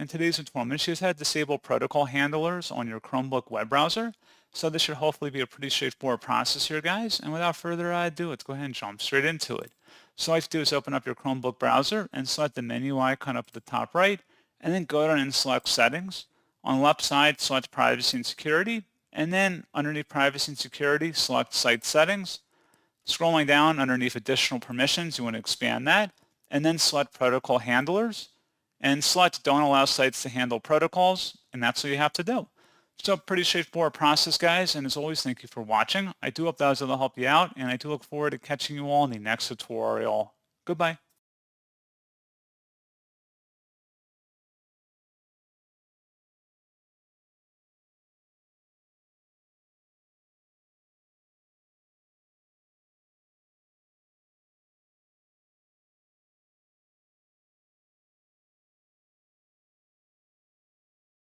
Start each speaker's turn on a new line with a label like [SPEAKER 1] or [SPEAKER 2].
[SPEAKER 1] In today's tutorial, I'm going to show you how to disable protocol handlers on your Chromebook web browser. So this should hopefully be a pretty straightforward process here, guys. And without further ado, let's go ahead and jump straight into it. So all you have to do is open up your Chromebook browser and select the menu icon up at the top right, and then go down and select Settings. On the left side, select Privacy and Security, and then underneath Privacy and Security, select Site Settings. Scrolling down underneath Additional Permissions, you want to expand that, and then select Protocol Handlers, and select Don't Allow Sites to Handle Protocols, and that's what you have to do. So pretty straightforward process, guys, and as always, thank you for watching. I do hope that was able to help you out, and I do look forward to catching you all in the next tutorial. Goodbye.